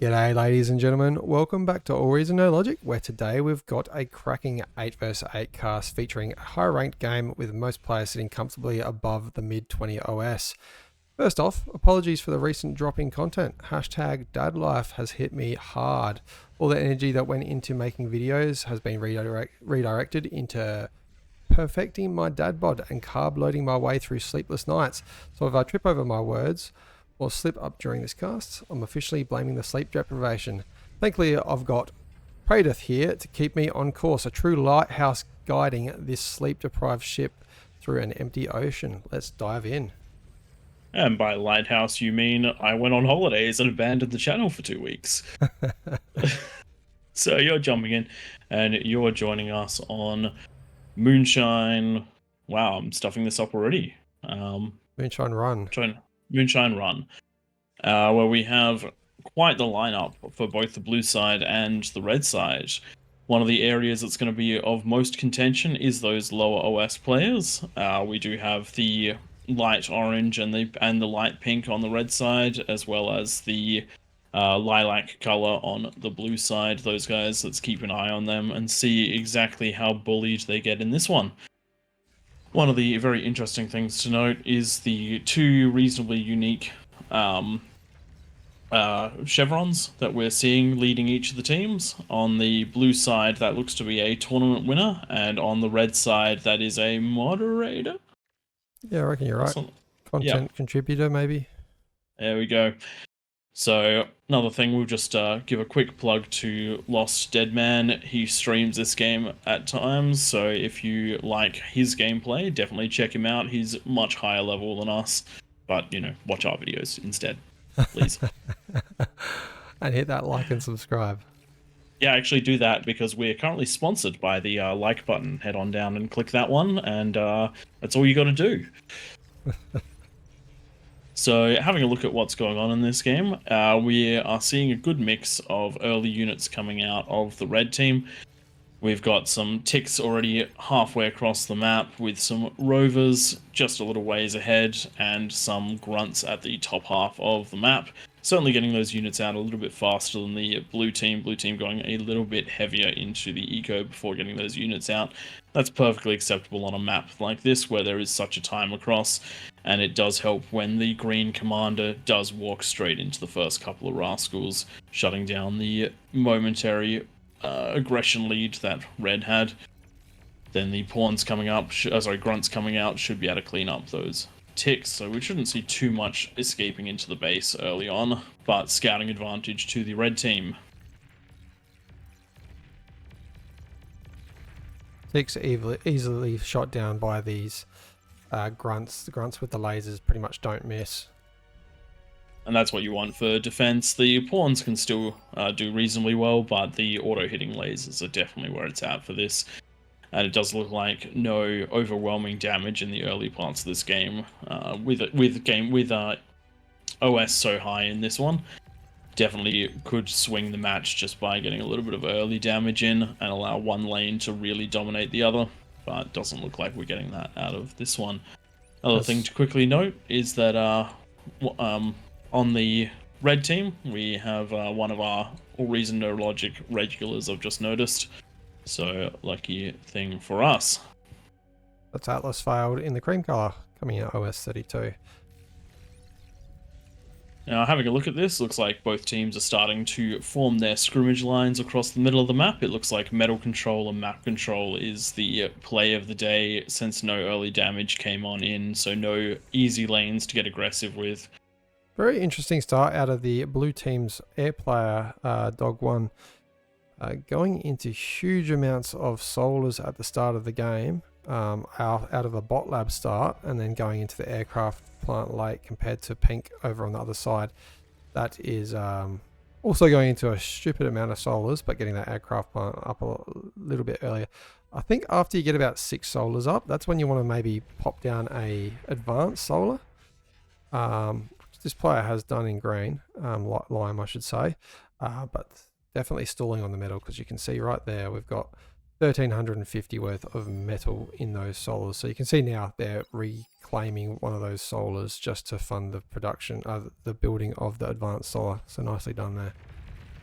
G'day ladies and gentlemen, welcome back to All Reason No Logic, where today we've got a cracking 8 vs 8 cast featuring a high ranked game with most players sitting comfortably above the mid 20 OS. First off, apologies for the recent drop in content. Hashtag dad life has hit me hard. All the energy that went into making videos has been redirected into perfecting my dad bod and carb loading my way through sleepless nights. So if I trip over my words or slip up during this cast, I'm officially blaming the sleep deprivation. Thankfully, I've got Pradith here to keep me on course, a true lighthouse guiding this sleep-deprived ship through an empty ocean. Let's dive in. And by lighthouse, you mean I went on holidays and abandoned the channel for 2 weeks. So you're jumping in, and you're joining us on Moonshine. Wow, I'm stuffing this up already. Moonshine Run. Moonshine Run, where we have quite the lineup for both the blue side and the red side. One of the areas that's going to be of most contention is those lower OS players. We do have the light orange and the light pink on the red side, as well as the lilac color on the blue side. Those guys, let's keep an eye on them and see exactly how bullied they get in this one. One of the very interesting things to note is the two reasonably unique chevrons that we're seeing leading each of the teams. On the blue side, that looks to be a tournament winner, and on the red side, that is a moderator. Yeah, I reckon you're right. Content contributor, maybe. There we go. So, another thing, we'll just give a quick plug to Lost Deadman. He streams this game at times, so if you like his gameplay, definitely check him out. He's much higher level than us, but, you know, watch our videos instead, please. And hit that like and subscribe. Yeah, actually do that, because we're currently sponsored by the like button. Head on down and click that one, and that's all you got to do. So, having a look at what's going on in this game, we are seeing a good mix of early units coming out of the red team. We've got some ticks already halfway across the map, with some rovers just a little ways ahead, and some grunts at the top half of the map. Certainly getting those units out a little bit faster than the blue team. Blue team going a little bit heavier into the eco before getting those units out. That's perfectly acceptable on a map like this, where there is such a time across, and it does help when the green commander does walk straight into the first couple of rascals, shutting down the momentary aggression lead that red had. Then the pawns coming up, grunts coming out, should be able to clean up those ticks, so we shouldn't see too much escaping into the base early on, but scouting advantage to the red team. Ticks easily shot down by these grunts. The grunts with the lasers pretty much don't miss. And that's what you want for defense. The pawns can still do reasonably well, but the auto-hitting lasers are definitely where it's at for this. And it does look like no overwhelming damage in the early parts of this game. With OS so high in this one, definitely could swing the match just by getting a little bit of early damage in and allow one lane to really dominate the other. But it doesn't look like we're getting that out of this one. Another thing to quickly note is that on the red team, we have one of our AllReasonNoLogic regulars I've just noticed. So, lucky thing for us. That's Atlas failed in the cream color, coming out OS 32. Now, having a look at this, looks like both teams are starting to form their scrimmage lines across the middle of the map. It looks like metal control and map control is the play of the day, since no early damage came on in, so no easy lanes to get aggressive with. Very interesting start out of the blue team's air player, Dog 1. Going into huge amounts of solars at the start of the game, out of a bot lab start, and then going into the aircraft plant late compared to pink over on the other side. That is also going into a stupid amount of solars, but getting that aircraft plant up a little bit earlier. I think after you get about 6 solars up, that's when you want to maybe pop down a advanced solar. Which this player has done in green, lime I should say, but definitely stalling on the metal, because you can see right there we've got 1,350 worth of metal in those solars. So you can see now they're reclaiming one of those solars just to fund the production, the building of the advanced solar. So nicely done there.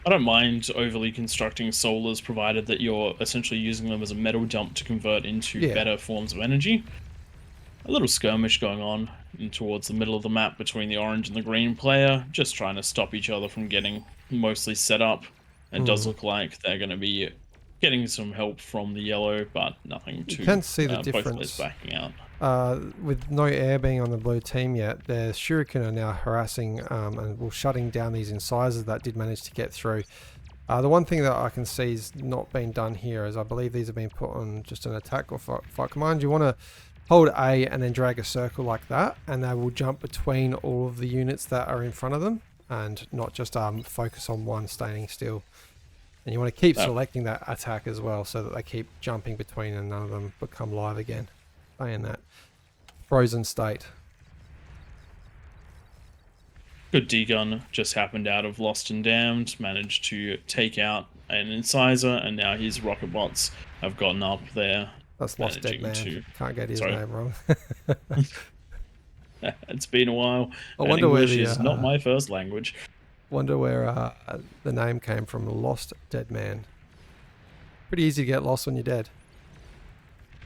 I don't mind overly constructing solars, provided that you're essentially using them as a metal dump to convert into Yeah, better forms of energy. A little skirmish going on towards the middle of the map between the orange and the green player, just trying to stop each other from getting mostly set up. It does mm. look like they're going to be getting some help from the yellow, but nothing You too. can see the Both players difference. backing out. With no air being on the blue team yet, their shuriken are now harassing and shutting down these incisors that did manage to get through. The one thing that I can see is not being done here is I believe these have been put on just an attack or fight command. You want to hold A and then drag a circle like that, and they will jump between all of the units that are in front of them and not just focus on one standing still. And you want to keep selecting that attack as well so that they keep jumping between and none of them become live again. Stay in that frozen state. Good D-gun just happened out of Lost and Damned, managed to take out an incisor, and now his rocket bots have gotten up there. That's Lost Dead Man. Can't get his name wrong. It's been a while. I wonder English where the, is not my first language. Wonder where the name came from, Lost Dead Man. Pretty easy to get lost when you're dead.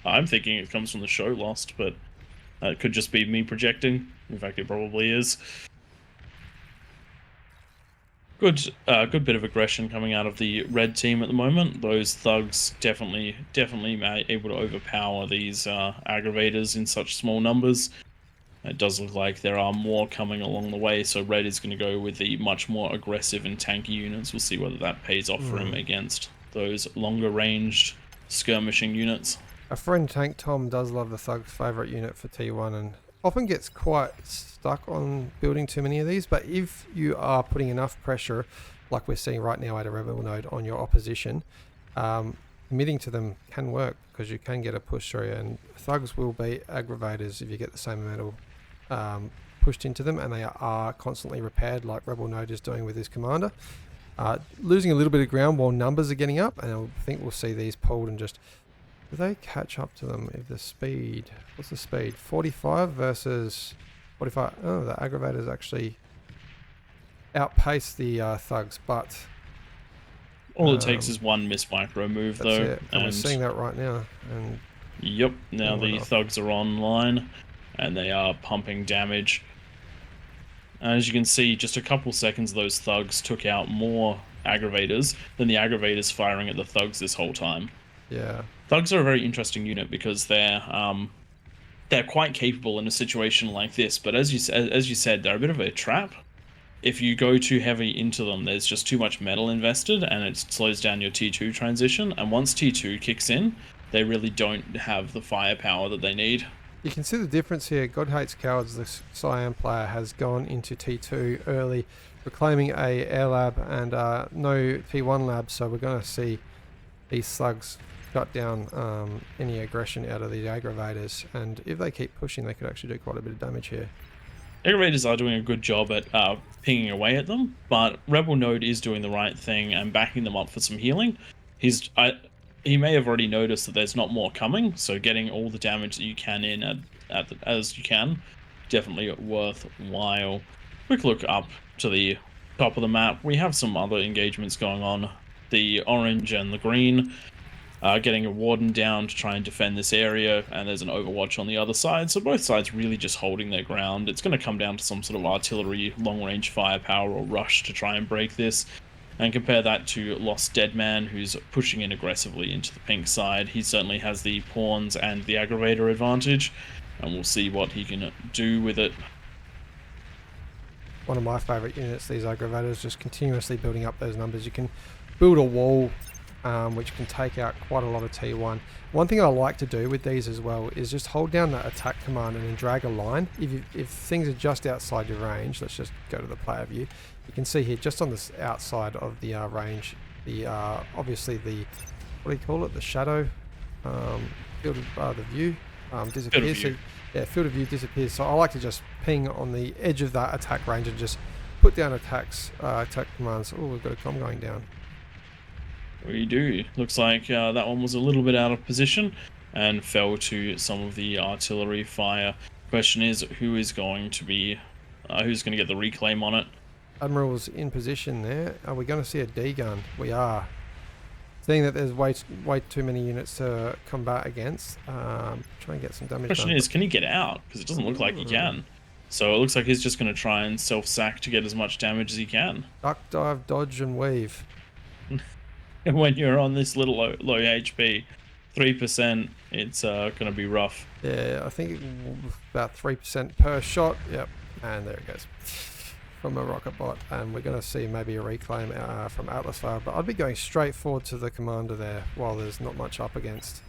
I'm thinking it comes from the show Lost, but it could just be me projecting. In fact, it probably is. Good bit of aggression coming out of the red team at the moment. Those thugs definitely able to overpower these aggravators in such small numbers. It does look like there are more coming along the way, so red is going to go with the much more aggressive and tanky units. We'll see whether that pays off for him against those longer ranged skirmishing units. A friend Tank Tom does love the Thug's favourite unit for T1 and often gets quite stuck on building too many of these, but if you are putting enough pressure, like we're seeing right now at a rebel node, on your opposition, committing to them can work because you can get a push through, and Thugs will beat aggravators if you get the same amount of pushed into them, and they are constantly repaired like Rebel Node is doing with his commander. Losing a little bit of ground while numbers are getting up, and I think we'll see these pulled and just... Do they catch up to them if the speed... What's the speed? 45 versus 45. Oh, the aggravators actually outpace the thugs, but... All it takes is one miss micro move, though. It. And we're seeing that right now. And yep, now the thugs are online, and they are pumping damage. And as you can see, just a couple seconds, those thugs took out more aggravators than the aggravators firing at the thugs this whole time. Yeah. Thugs are a very interesting unit because they're quite capable in a situation like this. But as you said, they're a bit of a trap. If you go too heavy into them, there's just too much metal invested, and it slows down your T2 transition. And once T2 kicks in, they really don't have the firepower that they need. You can see the difference here. God Hates Cowards, the Cyan player, has gone into T2 early, reclaiming a air lab and no T1 lab. So we're going to see these slugs cut down any aggression out of the aggravators, and if they keep pushing, they could actually do quite a bit of damage here. Aggravators are doing a good job at pinging away at them, but Rebel Node is doing the right thing and backing them up for some healing. He may have already noticed that there's not more coming, so getting all the damage that you can in as you can, definitely worthwhile. Quick look up to the top of the map. We have some other engagements going on. The orange and the green getting a warden down to try and defend this area, and there's an overwatch on the other side, so both sides really just holding their ground. It's going to come down to some sort of artillery, long-range firepower, or rush to try and break this, and compare that to Lost Deadman, who's pushing in aggressively into the pink side. He certainly has the pawns and the aggravator advantage, and we'll see what he can do with it. One of my favourite units, these aggravators, just continuously building up those numbers. You can build a wall which can take out quite a lot of T1. One thing I like to do with these as well is just hold down that attack command and then drag a line. If things are just outside your range, let's just go to the player view. You can see here, just on this outside of the range, the obviously the, what do you call it, the shadow field of the view disappears. So, yeah, field of view disappears. So I like to just ping on the edge of that attack range and just put down attack commands. Oh, we've got a comm going down. We do. Looks like that one was a little bit out of position and fell to some of the artillery fire. Question is, who's going to get the reclaim on it? Admiral's in position there. Are we going to see a D gun? We are. Seeing that there's way too many units to combat against, try and get some damage Question done. is, can he get out? Because it doesn't look like he can. So it looks like he's just going to try and self-sack to get as much damage as he can. Duck, dive, dodge, and weave. And when you're on this little low HP, 3%, it's going to be rough. Yeah, I think about 3% per shot. Yep, and there it goes. From a rocket bot, and we're going to see maybe a reclaim from Atlas Fire, but I'd be going straight forward to the commander there while there's not much up against.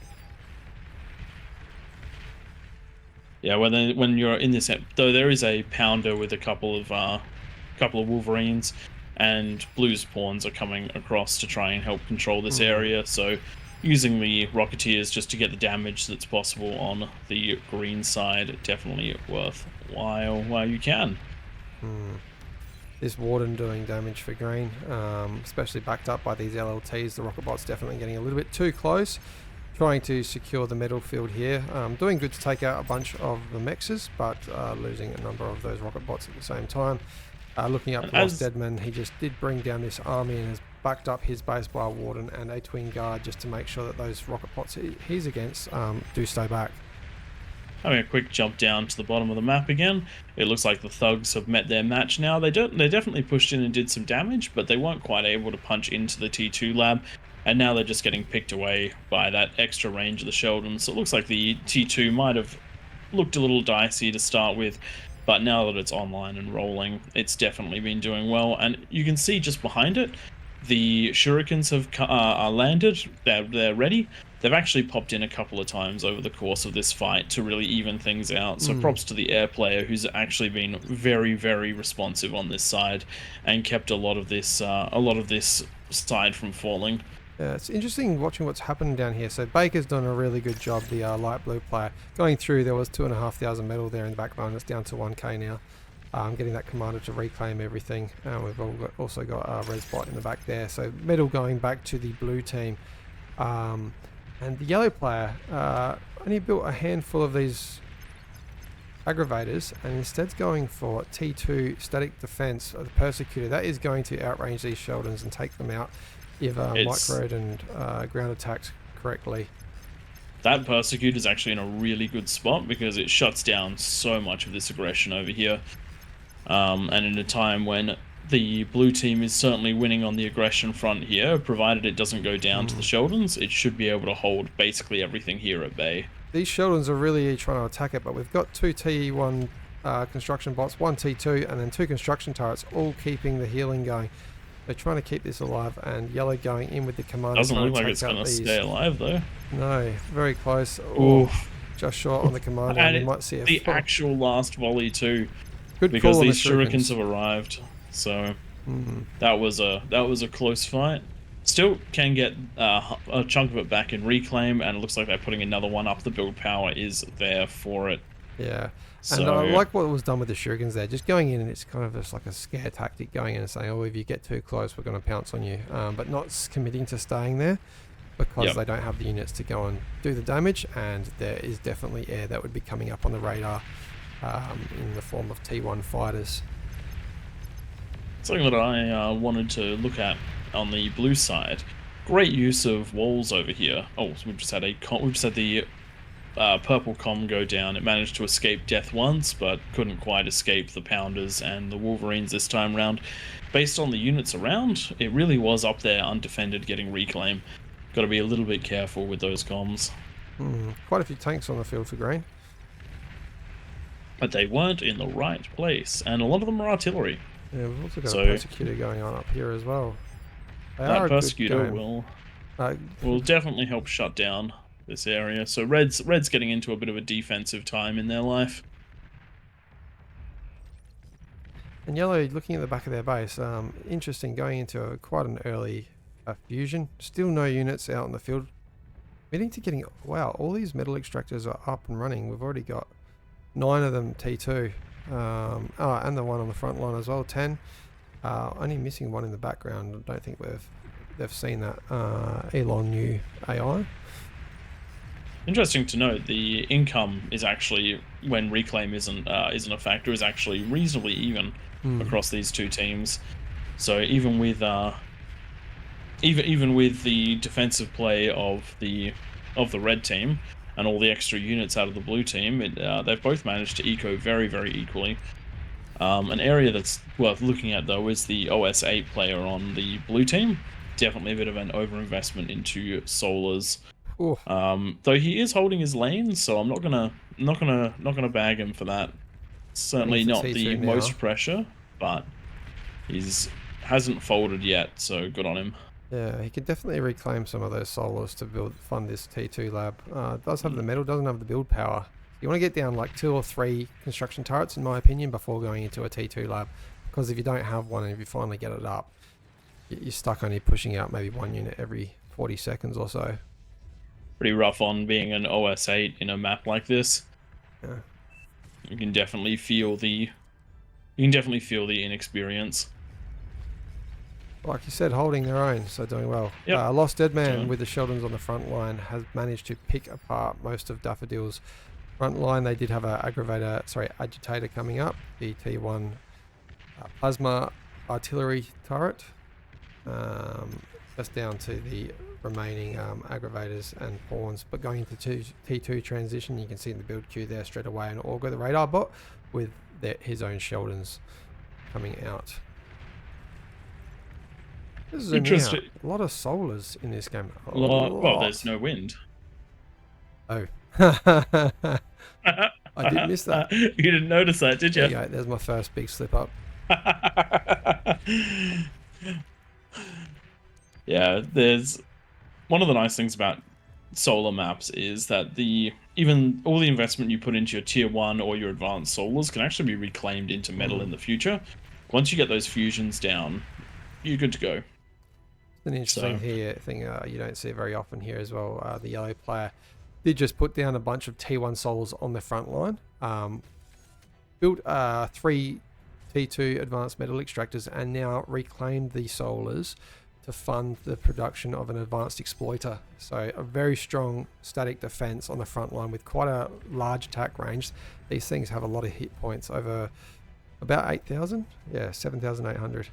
Yeah, when you're in this, though, there is a pounder with a couple of Wolverines, and Blue's pawns are coming across to try and help control this area. So using the Rocketeers just to get the damage that's possible on the green side, definitely worthwhile while you can. This Warden doing damage for green, especially backed up by these LLTs. The rocket bot's definitely getting a little bit too close, trying to secure the middle field here. Doing good to take out a bunch of the mexes, but losing a number of those rocket bots at the same time. Looking up Lost Deadman, he just did bring down this army and has backed up his base by a Warden and a Twin Guard just to make sure that those rocket bots he's against do stay back. Having a quick jump down to the bottom of the map again, it looks like the thugs have met their match now. They definitely pushed in and did some damage, but they weren't quite able to punch into the T2 lab, and now they're just getting picked away by that extra range of the Sheldon. So it looks like the T2 might have looked a little dicey to start with, but now that it's online and rolling, it's definitely been doing well. And you can see just behind it, the shurikens are landed. They're ready. They've actually popped in a couple of times over the course of this fight to really even things out. So props to the air player, who's actually been very, very responsive on this side and kept a lot of this side from falling. Yeah, it's interesting watching what's happening down here. So Baker's done a really good job, the light blue player. Going through, there was 2,500 metal there in the backbone. It's down to 1k now. Getting that commander to reclaim everything. We've also got Resbot in the back there. So metal going back to the blue team. And the yellow player only built a handful of these aggravators and instead's going for T2 static defense of the Persecutor. That is going to outrange these Sheldons and take them out if microed and ground attacked correctly. That Persecutor is actually in a really good spot because it shuts down so much of this aggression over here. And in a time when the blue team is certainly winning on the aggression front here, provided it doesn't go down to the Sheldons, it should be able to hold basically everything here at bay. These Sheldons are really trying to attack it, but we've got 2 T1 construction bots, 1 T2, and then 2 construction turrets, all keeping the healing going. They're trying to keep this alive, and yellow going in with the commander. Doesn't look like it's going to stay alive, though. No, very close. Oh, just short on the commander, and you might see the actual last volley too. Good because these shurikens have arrived. So that was a close fight. Still can get a chunk of it back in reclaim, and it looks like they're putting another one up. The build power is there for it. Yeah, so, and I like what was done with the shurikens there. Just going in, and it's kind of just like a scare tactic, going in and saying, "Oh, if you get too close, we're going to pounce on you," but not committing to staying there because they don't have the units to go and do the damage. And there is definitely air that would be coming up on the radar in the form of T1 fighters. Something that I wanted to look at on the blue side. Great use of walls over here. Oh, so we've just had the purple comm go down. It managed to escape death once, but couldn't quite escape the pounders and the Wolverines this time round. Based on the units around, it really was up there undefended, getting reclaim. Got to be a little bit careful with those comms. Quite a few tanks on the field for green. But they weren't in the right place, and a lot of them are artillery. Yeah, we've also got a Persecutor going on up here as well. That Persecutor will definitely help shut down this area. So Red's getting into a bit of a defensive time in their life. And yellow, looking at the back of their base, interesting, going into quite an early fusion. Still no units out in the field. Meaning to getting, wow, all these metal extractors are up and running. We've already got 9 of them T2. And the one on the front line as well, 10. Only missing one in the background. I don't think they've seen that Elon new AI. Interesting to note, the income is actually, when reclaim isn't a factor, is actually reasonably even. across these two teams. So even with even with the defensive play of the red team and all the extra units out of the blue team, they've both managed to eco very, very equally. An area that's worth looking at though is the OS8 player on the blue team. Definitely a bit of an overinvestment into solars. Ooh. Though he is holding his lane, so I'm not gonna bag him for that. Certainly not the most pressure, but hasn't folded yet, so good on him. Yeah, he could definitely reclaim some of those solars to fund this T2 lab. Does have the metal, doesn't have the build power. You want to get down like 2 or 3 construction turrets, in my opinion, before going into a T2 lab. Because if you don't have one and if you finally get it up, you're stuck only pushing out maybe 1 unit every 40 seconds or so. Pretty rough on being an OS8 in a map like this. Yeah. You can definitely feel the inexperience. Like you said, holding their own, so doing well. Yep. Lost Dead Man with the Sheldons on the front line has managed to pick apart most of Daffodil's front line. They did have a agitator coming up, the T1 plasma artillery turret. Just down to the remaining aggravators and pawns. But going into T2 transition, you can see in the build queue there straight away an Augur, the radar bot, with his own Sheldons coming out. Interesting. A lot of solars in this game. Well, there's no wind. Oh. I did miss that. You didn't notice that, did you? There you go. There's my first big slip up. Yeah, there's one of the nice things about solar maps is that even all the investment you put into your tier 1 or your advanced solars can actually be reclaimed into metal in the future. Once you get those fusions down, you're good to go. An interesting thing you don't see very often here as well. The yellow player did just put down a bunch of T1 solars on the front line. Built 3 T2 advanced metal extractors and now reclaimed the solars to fund the production of an advanced exploiter. So a very strong static defense on the front line with quite a large attack range. These things have a lot of hit points, over about 8,000. Yeah, 7,800.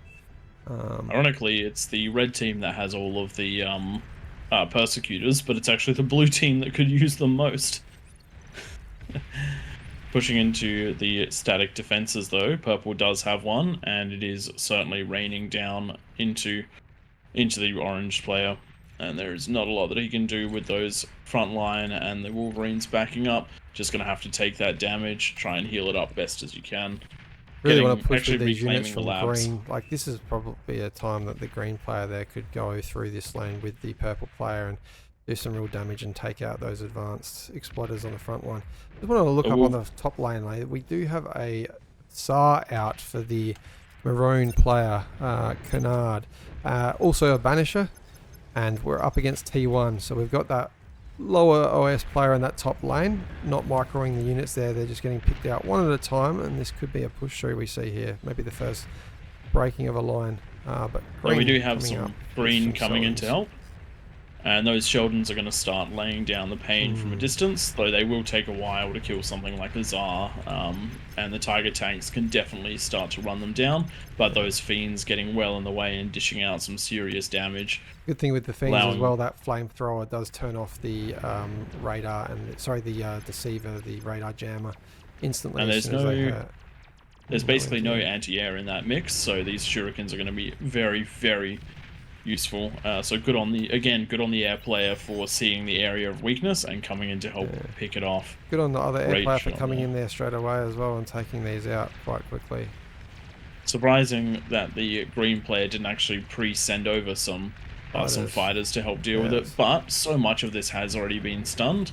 Ironically, it's the red team that has all of the persecutors, but it's actually the blue team that could use them most. Pushing into the static defenses though, purple does have one, and it is certainly raining down into the orange player, and there is not a lot that he can do with those front line and the Wolverines backing up. Just gonna have to take that damage, try and heal it up best as you can. Really want to push with these units from green. Like, this is probably a time that the green player there could go through this lane with the purple player and do some real damage and take out those advanced exploiters on the front line. Just want to look up on the top lane. We do have a SAR out for the maroon player, Kennard. Also a Banisher, and we're up against T1. So we've got that lower OS player in that top lane, not microing the units there. They're just getting picked out one at a time, and this could be a push through we see here. Maybe the first breaking of a line. But we do have some green coming in to help. And those Sheldons are going to start laying down the pain from a distance, though they will take a while to kill something like a Tsar, and the Tiger tanks can definitely start to run them down, but those Fiends getting well in the way and dishing out some serious damage. Good thing with the Fiends as well, that flamethrower does turn off the radar, and the Deceiver, the radar jammer, instantly. And there's basically no anti-air in that mix, so these shurikens are going to be very, very useful. So good on the air player for seeing the area of weakness and coming in to help pick it off. Good on the other air player for coming in there straight away as well and taking these out quite quickly. Surprising that the green player didn't actually pre-send over some fighters to help deal with it, but so much of this has already been stunned.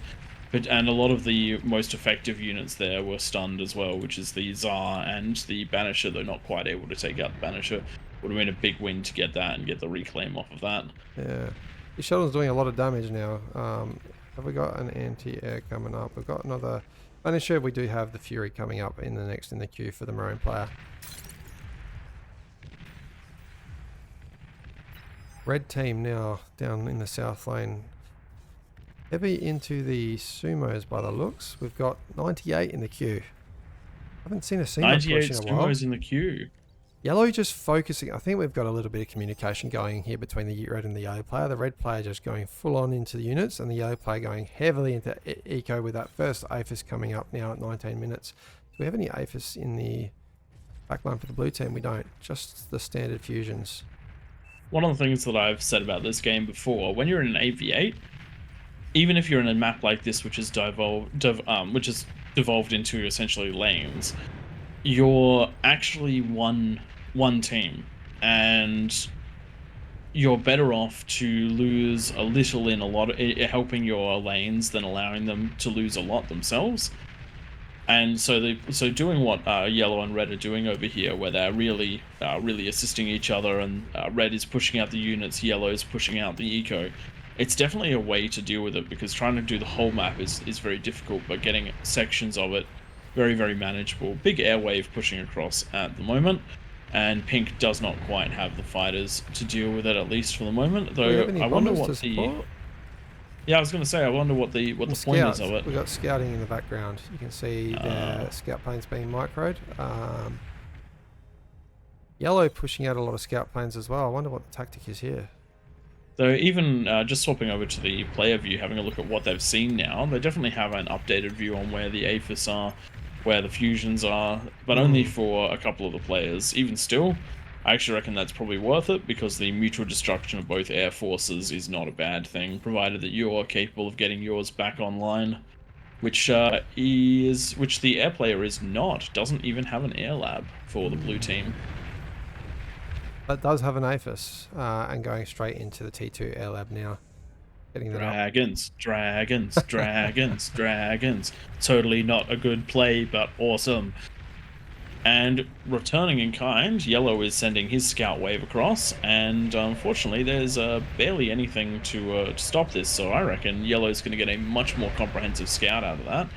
And a lot of the most effective units there were stunned as well, which is the Tsar and the Banisher, though not quite able to take out the Banisher. Would have been a big win to get that and get the reclaim off of that. Yeah. The Sheldon's doing a lot of damage now. Have we got an anti-air coming up? We've got another Banisher. We do have the Fury coming up in the queue for the Maroon player. Red team now down in the south lane. Heavy into the sumos by the looks. We've got 98 in the queue. I haven't seen a sumo push in a while. 98 sumos in the queue. Yellow just focusing. I think we've got a little bit of communication going here between the red and the yellow player. The red player just going full on into the units, and the yellow player going heavily into eco with that first APHIS coming up now at 19 minutes. Do we have any APHIS in the backline for the blue team? We don't. Just the standard fusions. One of the things that I've said about this game before, when you're in an 8v8, even if you're in a map like this, which is devolved into essentially lanes, you're actually one team, and you're better off to lose a little in a lot of helping your lanes than allowing them to lose a lot themselves. And so doing what yellow and red are doing over here, where they're really assisting each other, and red is pushing out the units, yellow is pushing out the eco. It's definitely a way to deal with it, because trying to do the whole map is very difficult, but getting sections of it very, very manageable. Big airwave pushing across at the moment, and pink does not quite have the fighters to deal with it, at least for the moment. Though I wonder what the I was going to say, I wonder what the point is of it. We've got scouting in the background. You can see the scout planes being microed. Yellow pushing out a lot of scout planes as well. I wonder what the tactic is here. So even just swapping over to the player view, having a look at what they've seen now, they definitely have an updated view on where the APHIS are, where the fusions are, but only for a couple of the players. Even still, I actually reckon that's probably worth it, because the mutual destruction of both air forces is not a bad thing, provided that you're capable of getting yours back online, which the air player is not. Doesn't even have an air lab for the blue team. But does have an APHIS, and going straight into the T2 air lab now. Getting that dragons, dragons. Totally not a good play, but awesome. And returning in kind, yellow is sending his scout wave across, and unfortunately there's barely anything to stop this, so I reckon yellow's going to get a much more comprehensive scout out of that.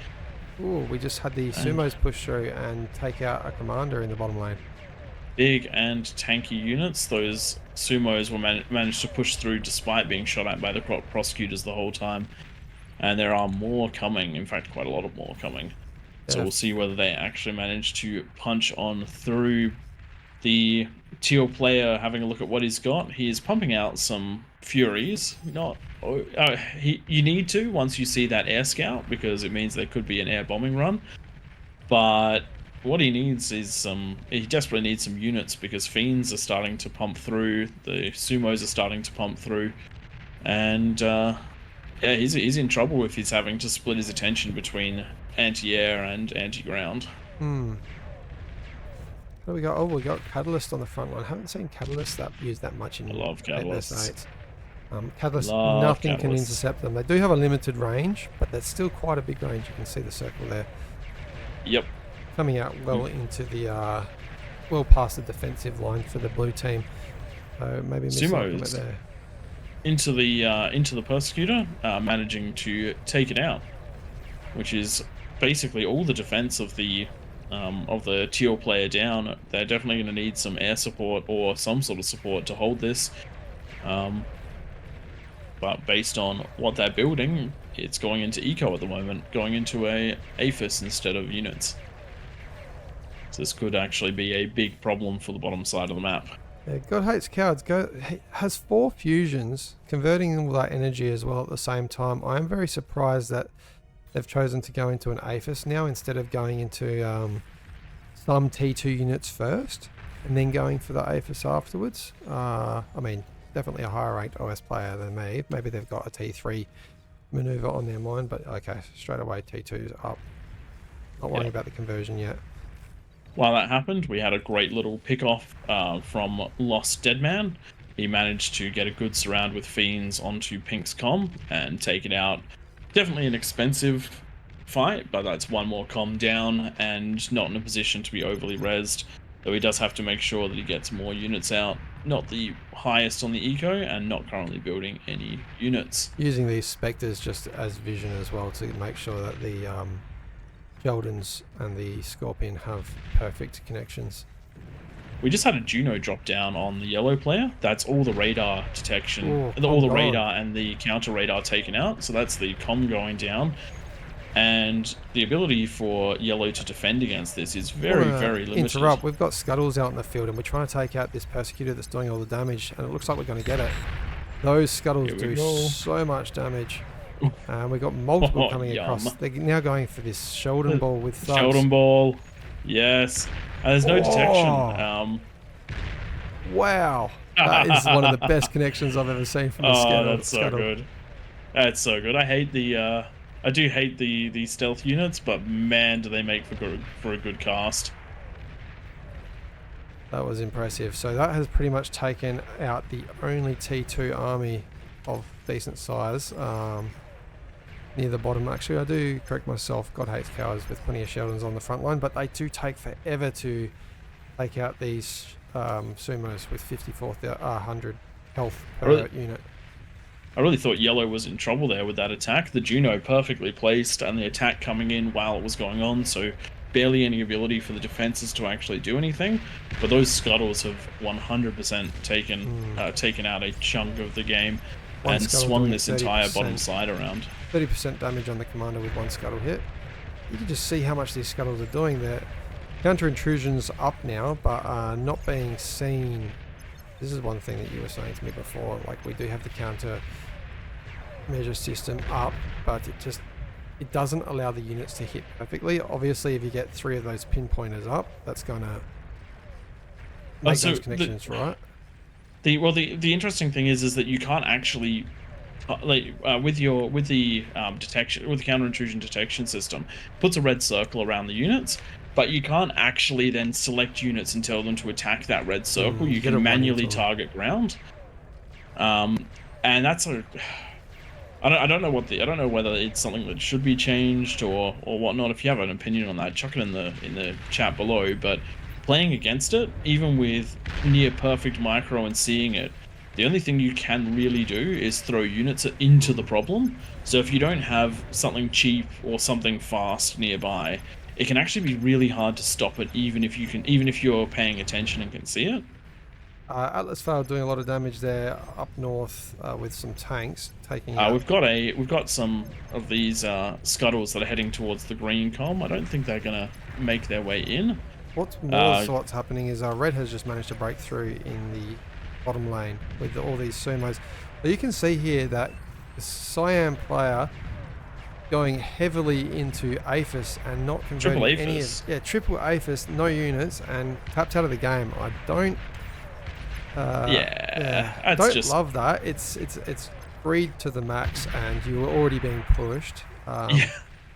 Ooh, we just had the sumos push through and take out a commander in the bottom lane. Big and tanky units. Those sumos were managed to push through despite being shot at by the prosecutors the whole time, and there are more coming. In fact, quite a lot of more coming. So we'll see whether they actually manage to punch on through. The teal player, having a look at what he's got, he is pumping out some furies. You need to once you see that air scout, because it means there could be an air bombing run. But what he needs is he desperately needs some units, because fiends are starting to pump through, the sumos are starting to pump through, and yeah, he's in trouble if he's having to split his attention between anti-air and anti-ground. What do we got? Oh, we got Catalyst on the front line. I haven't seen Catalyst used that much in. I love Catalyst. Catalyst, nothing can intercept them. They do have a limited range, but that's still quite a big range. You can see the circle there. Yep. Coming out well into the well past the defensive line for the blue team. So maybe missing a bit there. Into the persecutor, managing to take it out, which is basically all the defense of the teal player down. They're definitely going to need some air support or some sort of support to hold this. But based on what they're building, it's going into eco at the moment, going into a APHIS instead of units. So this could actually be a big problem for the bottom side of the map. Yeah, God hates cowards. Has 4 fusions, converting all that energy as well at the same time. I am very surprised that they've chosen to go into an APHIS now instead of going into some T2 units first and then going for the APHIS afterwards. I mean, definitely a higher ranked OS player than me. Maybe they've got a T3 maneuver on their mind, but okay, straight away T2's up. Not worrying about the conversion yet. While that happened, we had a great little pick-off from Lost Deadman. He managed to get a good surround with Fiends onto Pink's comm and take it out. Definitely an expensive fight, but that's one more comm down and not in a position to be overly rezzed. Though he does have to make sure that he gets more units out. Not the highest on the eco and not currently building any units. Using these Spectres just as vision as well to make sure that the Geldans and the Scorpion have perfect connections. We just had a Juno drop down on the yellow player. That's all the radar detection, Ooh, all the radar and the counter radar taken out. So that's the comm going down. and the ability for yellow to defend against this is I very, wanna very limited. interrupt. We've got scuttles out in the field, and we're trying to take out this persecutor that's doing all the damage, and it looks like we're going to get it. Those scuttles Here we do go. so much damage. And we've got multiple Oh, coming yum. across. They're now going for this Sheldon ball with thugs. Sheldon ball. Yes. There's no detection. Wow. That is one of the best connections I've ever seen from a scuttle. Oh, that's so good. That's so good. I hate the I do hate the stealth units, but man, do they make for a good cast. That was impressive. So that has pretty much taken out the only T2 army of decent size near the bottom. Actually, I do correct myself. God hates cowards with plenty of Sheldons on the front line, but they do take forever to take out these sumos with 54,100 health per unit. I really thought yellow was in trouble there with that attack. The Juno perfectly placed and the attack coming in while it was going on, so barely any ability for the defenses to actually do anything. But those scuttles have 100% taken out a chunk of the game and swung this entire bottom side around. 30% damage on the commander with one scuttle hit. You can just see how much these scuttles are doing there. Counter intrusion's up now, but not being seen. This is one thing that you were saying to me before, like we do have the counter measure system up, but it doesn't allow the units to hit perfectly. Obviously, if you get 3 of those pinpointers up, that's going to make those connections right. The interesting thing is that you can't actually with the counter intrusion detection system, puts a red circle around the units, but you can't actually then select units and tell them to attack that red circle. You can manually target ground, and that's I don't know whether it's something that should be changed or whatnot. If you have an opinion on that, chuck it in the chat below. But playing against it, even with near perfect micro and seeing it, the only thing you can really do is throw units into the problem. So if you don't have something cheap or something fast nearby, it can actually be really hard to stop it, even if you're paying attention and can see it. Atlas Fail doing a lot of damage there up north with some tanks taking. We've got some of these scuttles that are heading towards the green column. I don't think they're gonna make their way in. What's what's happening is red has just managed to break through in the bottom lane with all these sumos. But you can see here that the Cyan player going heavily into APHIS and not converting any of triple APHIS, no units, and tapped out of the game. I don't don't love that. It's greed to the max, and you were already being pushed.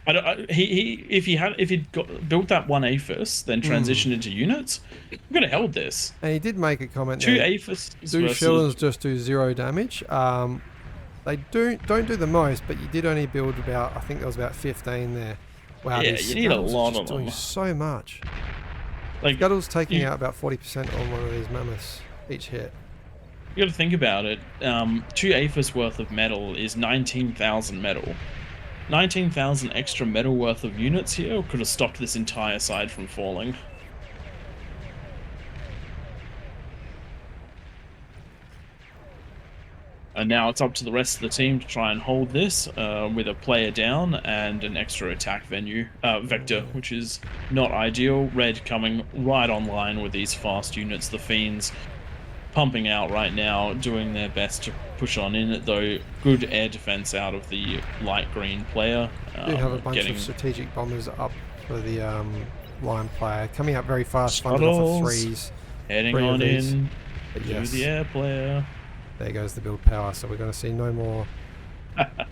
If he'd built that one APHIS, then transitioned into units, we could have held this. And he did make a comment. Two APHIS. Do Sheldons just do 0 damage? They don't do the most, but you did only build about, I think there was about 15 there. Wow, yeah, you need a lot of them. Doing so much. Like Scuttle's taking out about 40% on one of these mammoths each hit. You got to think about it. 2 APHIS worth of metal is 19,000 metal. 19,000 extra metal worth of units here could have stopped this entire side from falling. And now it's up to the rest of the team to try and hold this with a player down and an extra attack vector, which is not ideal. Red coming right online with these fast units. The Fiends pumping out right now, doing their best to push on in it, though good air defense out of the light green player. We have a bunch of strategic bombers up for the line player, coming up very fast, funded off of 3s. Heading on in to the air player. There goes the build power, so we're going to see no more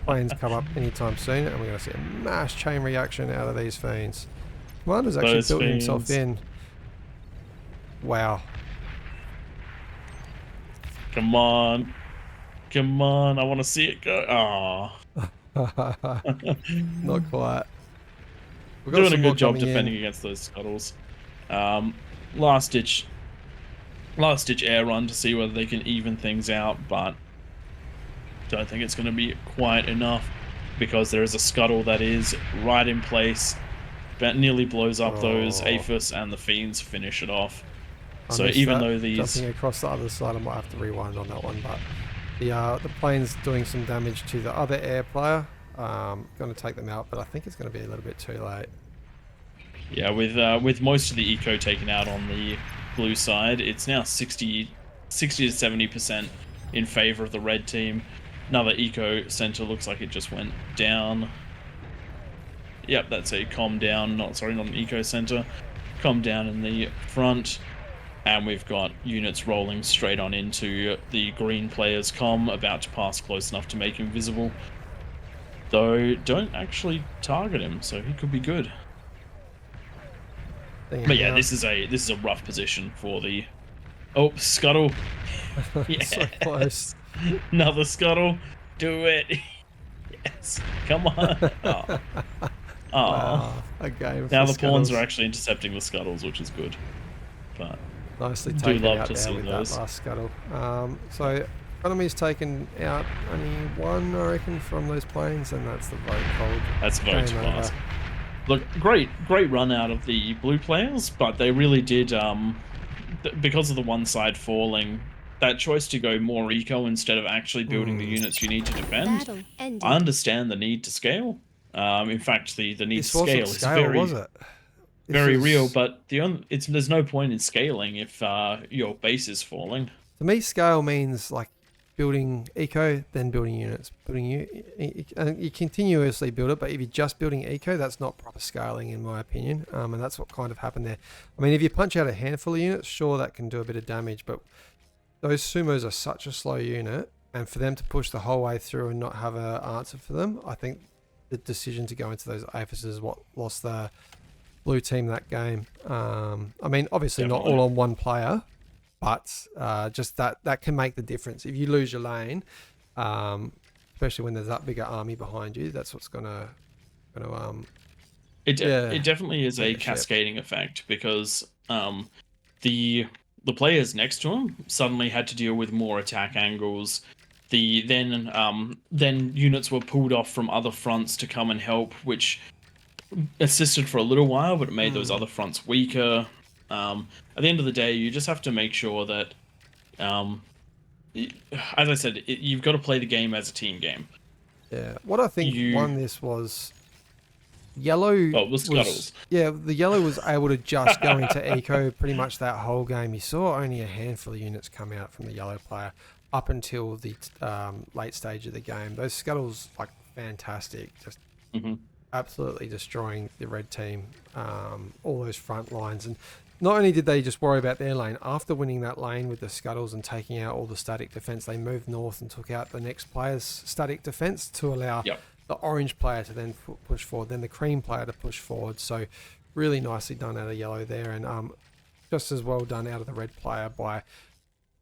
planes come up anytime soon, and we're going to see a mass chain reaction out of these Fiends. Commander's actually building himself in. Wow. Come on. Come on, I want to see it go. Oh. Not quite. We're doing a good job defending against those scuttles. Last ditch air run to see whether they can even things out, but don't think it's going to be quite enough because there is a scuttle that is right in place that nearly blows up those APHIS, and the Fiends finish it off. So even though these jumping across the other side, I might have to rewind on that one, but the plane's doing some damage to the other air player. going to take them out, but I think it's going to be a little bit too late. Yeah, with most of the eco taken out on the blue side, it's now 60 to 70% in favor of the red team. Another eco center looks like it just went down. Yep, that's a calm down, not an eco center. Calm down in the front. And we've got units rolling straight on into the green player's comm, about to pass close enough to make him visible. Though, don't actually target him, so he could be good. But yeah, this is a rough position for the... Oh, scuttle. Yes. So close. Another scuttle. Do it. Yes. Come on. Oh. Wow. A game. Now for the pawns scuttles. are actually intercepting the scuttles, which is good. But Nicely do taken love out to there see with those. that last scuttle. So enemy's taken out only one, I reckon, from those planes, and that's the vote cold. That's vote Game class. over. Look, great run out of the blue players, but they really did, because of the one side falling, that choice to go more eco instead of actually building the units you need to defend. Battle ended. I understand the need to scale. In fact, the need This to wasn't scale is scale, was it? very real. But there's no point in scaling if your base is falling. To me, scale means like building eco, then building units. You continuously build it, but if you're just building eco, that's not proper scaling, in my opinion. And that's what kind of happened there. I mean, if you punch out a handful of units, sure, that can do a bit of damage, but those sumos are such a slow unit, and for them to push the whole way through and not have an answer for them, I think the decision to go into those aphises is what lost the blue team that game. I mean, obviously Definitely. not all on one player, but just that can make the difference. If you lose your lane, especially when there's that bigger army behind you, that's what's gonna It definitely is a cascading effect, because the players next to him suddenly had to deal with more attack angles. Then units were pulled off from other fronts to come and help, which assisted for a little while, but it made those other fronts weaker. At the end of the day, you just have to make sure that, as I said, you've got to play the game as a team game. Yeah. What I think won this was yellow. Oh, it was scuttles. Yeah, the yellow was able to just go into eco pretty much that whole game. You saw only a handful of units come out from the yellow player up until the late stage of the game. Those scuttles, like, fantastic. Just absolutely destroying the red team, all those front lines. And not only did they just worry about their lane, after winning that lane with the scuttles and taking out all the static defense, they moved north and took out the next player's static defense to allow the orange player to then push forward, then the cream player to push forward. So really nicely done out of yellow there, and just as well done out of the red player by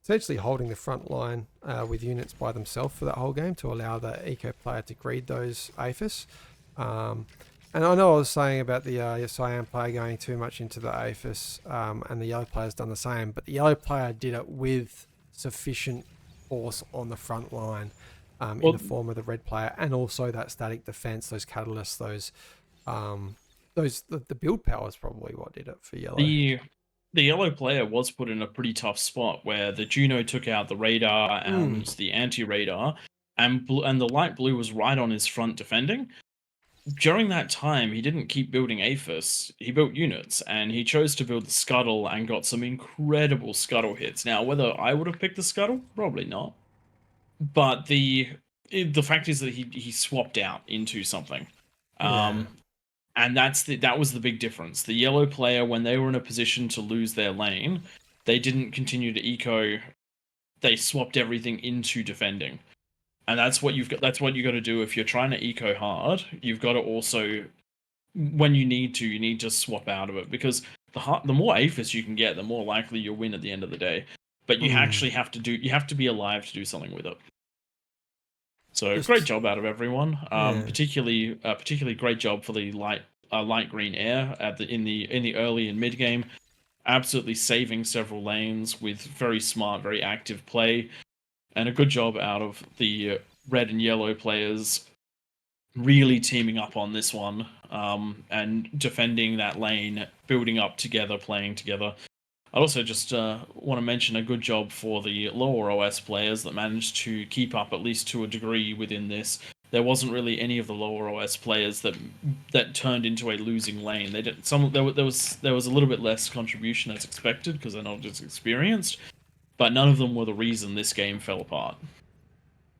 essentially holding the front line with units by themselves for that whole game to allow the eco player to greed those APHIS. And I know I was saying about the cyan player going too much into the APHIS, and the yellow player's done the same, but the yellow player did it with sufficient force on the front line, in the form of the red player, and also that static defense, those catalysts, the build power is probably what did it for yellow. The yellow player was put in a pretty tough spot where the Juno took out the radar and the anti-radar, and the light blue was right on his front defending. During that time, he didn't keep building APHIS. He built units, and he chose to build the Scuttle and got some incredible Scuttle hits. Now, whether I would have picked the Scuttle, probably not. But the fact is that he swapped out into something. And that was the big difference. The yellow player, when they were in a position to lose their lane, they didn't continue to eco. They swapped everything into defending. And that's what you got to do if you're trying to eco hard. You've got to also, when you need to swap out of it, because the more APHIS you can get, the more likely you'll win at the end of the day. But you actually have to be alive to do something with it. So great job out of everyone. Particularly great job for the light green air in the early and mid game. Absolutely saving several lanes with very smart, very active play. And a good job out of the red and yellow players really teaming up on this one, and defending that lane, building up together, playing together. I also just want to mention a good job for the lower OS players that managed to keep up, at least to a degree, within this. there wasn't really any of the lower OS players that turned into a losing lane. They did some. There was a little bit less contribution as expected because they're not as experienced, but none of them were the reason this game fell apart.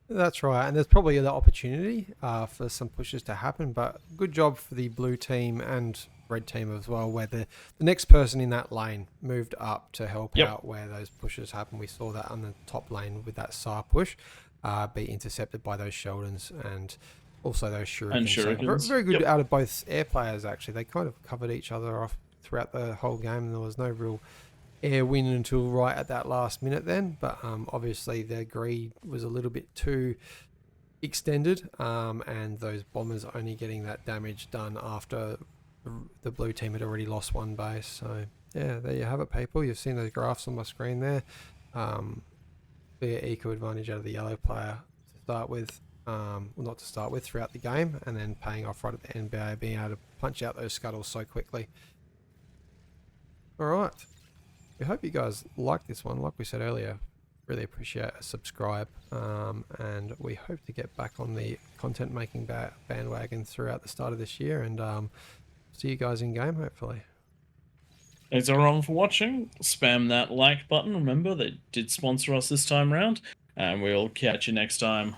That's right, and there's probably the opportunity for some pushes to happen, but good job for the blue team and red team as well, where the next person in that lane moved up to help Yep. out where those pushes happen. We saw that on the top lane with that SAR push be intercepted by those Sheldons and also those Shurikens. And So Shurikens. very good Yep. out of both air players, actually. They kind of covered each other off throughout the whole game, and there was no real air win until right at that last minute then, but obviously their greed was a little bit too extended, and those bombers only getting that damage done after the blue team had already lost one base. So yeah, there you have it, people. You've seen those graphs on my screen there. Clear eco advantage out of the yellow player to start with, well, not to start with, throughout the game, and then paying off right at the end by being able to punch out those scuttles so quickly. All right. We hope you guys like this one. Like we said earlier, really appreciate a subscribe, and we hope to get back on the content making bandwagon throughout the start of this year, and see you guys in game hopefully. Thanks everyone for watching. Spam that like button. Remember, they did sponsor us this time round, and we'll catch you next time.